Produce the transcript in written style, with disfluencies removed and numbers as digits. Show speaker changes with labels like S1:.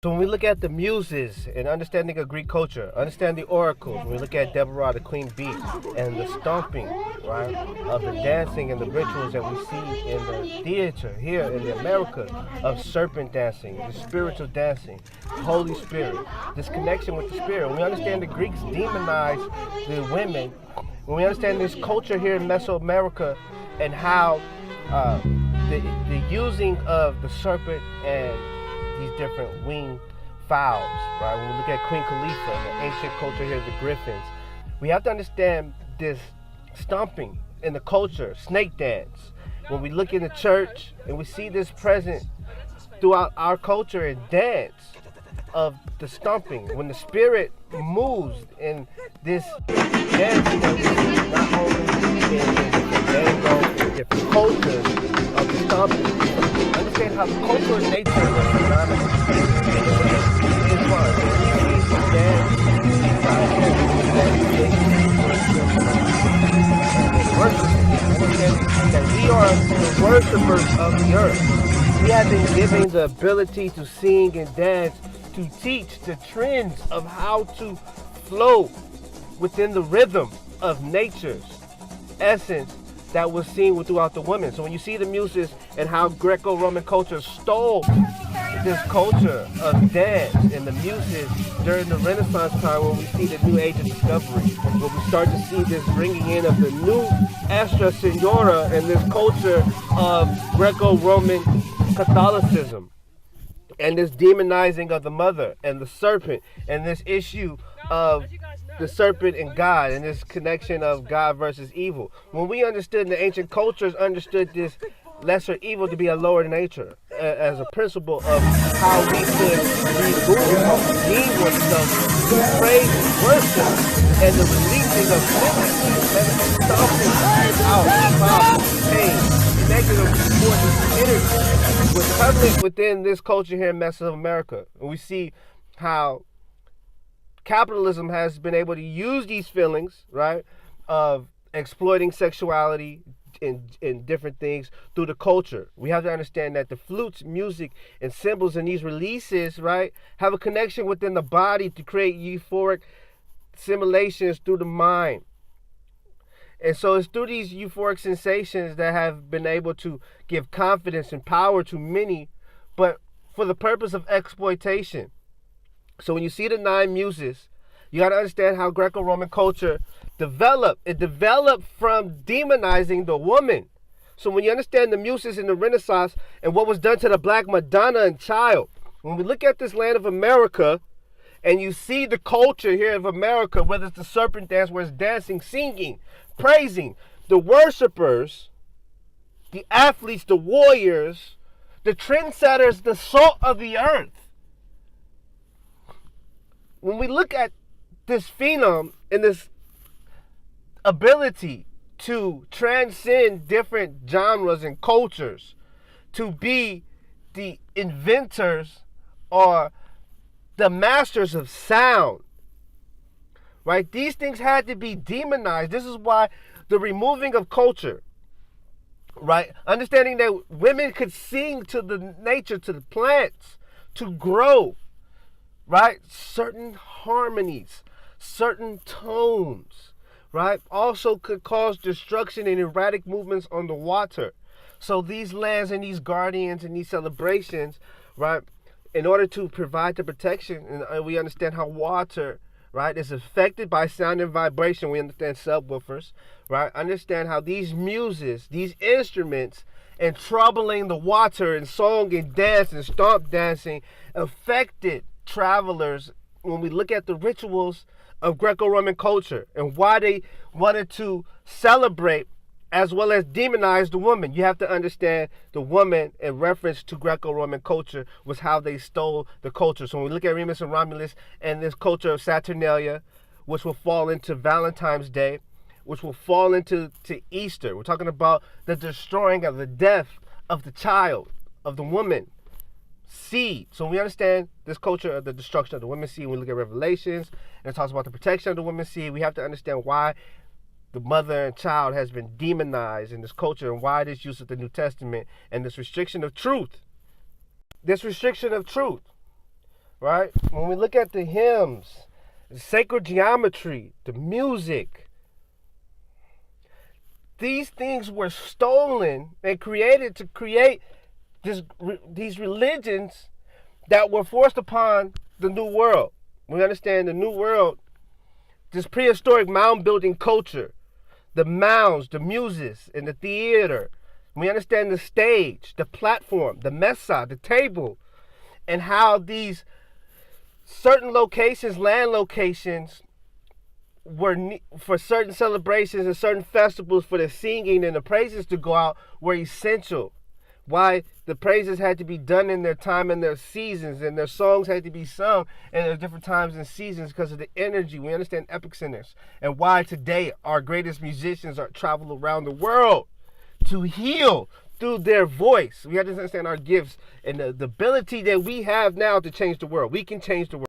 S1: So when we look at the Muses and understanding of Greek culture, understand the oracles, when we look at Deborah, the queen bee, and the stomping, right, of the dancing and the rituals that we see in the theater here in the America of serpent dancing, the spiritual dancing, Holy Spirit, this connection with the Spirit. When we understand the Greeks demonized the women, when we understand this culture here in Mesoamerica and how the using of the serpent and these different winged fowls, right? When we look at Queen Khalifa and the ancient culture here, the Griffins, we have to understand this stomping in the culture, snake dance. When we look in the church and we see this present throughout our culture and dance of the stomping, when the spirit moves in this dancing that we see not only in Bango, in different cultures of the stomping. Understand how the cultural nature was synonymous in one. We see dance, understand that we are the worshipers of the earth. We have been given the ability to sing and dance, to teach the trends of how to flow within the rhythm of nature's essence that was seen throughout the women. So when you see the Muses and how Greco-Roman culture stole this culture of dance and the Muses during the Renaissance time, when we see the new age of discovery, when we start to see this bringing in of the new Astra Signora and this culture of Greco-Roman Catholicism, and this demonizing of the mother and the serpent, and this issue of the serpent and God, and this connection of God versus evil. When we understood, the ancient cultures understood this lesser evil to be a lower nature, as a principle of how we could redeem ourselves through praise and worship, and the releasing of sympathy and stomping out problems, pain, negative forces, energy was prevalent within this culture here in Mesoamerica. And we see how capitalism has been able to use these feelings, right, of exploiting sexuality in different things through the culture. We have to understand that the flutes, music, and symbols in these releases, right, have a connection within the body to create euphoric simulations through the mind. And so it's through these euphoric sensations that have been able to give confidence and power to many, but for the purpose of exploitation. So when you see the 9 Muses, you got to understand how Greco-Roman culture developed. It developed from demonizing the woman. So when you understand the Muses in the Renaissance and what was done to the Black Madonna and child, when we look at this land of America and you see the culture here of America, whether it's the serpent dance, where it's dancing, singing, praising, the worshipers, the athletes, the warriors, the trendsetters, the salt of the earth. When we look at this phenom and this ability to transcend different genres and cultures, to be the inventors or the masters of sound, right? These things had to be demonized. This is why the removing of culture, right? Understanding that women could sing to the nature, to the plants, to grow, right? Certain harmonies, certain tones, right? Also could cause destruction and erratic movements on the water. So these lands and these guardians and these celebrations, right, in order to provide the protection, and we understand how water, right, is affected by sound and vibration. We understand subwoofers, right? Understand how these muses, these instruments, and troubling the water and song and dance and stomp dancing affected travelers when we look at the rituals of Greco-Roman culture and why they wanted to celebrate as well as demonize the woman. You have to understand the woman in reference to Greco-Roman culture was how they stole the culture. So when we look at Remus and Romulus and this culture of Saturnalia, which will fall into Valentine's Day, which will fall into Easter. We're talking about the destroying of the death of the child, of the woman, seed. So we understand this culture of the destruction of the women's seed. When we look at Revelations and it talks about the protection of the women's seed, we have to understand why the mother and child has been demonized in this culture and why this use of the New Testament and this restriction of truth. This restriction of truth, right? When we look at the hymns, the sacred geometry, the music, these things were stolen and created to create these religions that were forced upon the New World. We understand the New World, this prehistoric mound building culture, the mounds, the muses, and the theater. We understand the stage, the platform, the meso, the table, and how these certain locations, land locations, were for certain celebrations and certain festivals for the singing and the praises to go out were essential. Why the praises had to be done in their time and their seasons, and their songs had to be sung in their different times and seasons because of the energy. We understand epic centers, and why today our greatest musicians travel around the world to heal through their voice. We have to understand our gifts and the ability that we have now to change the world. We can change the world.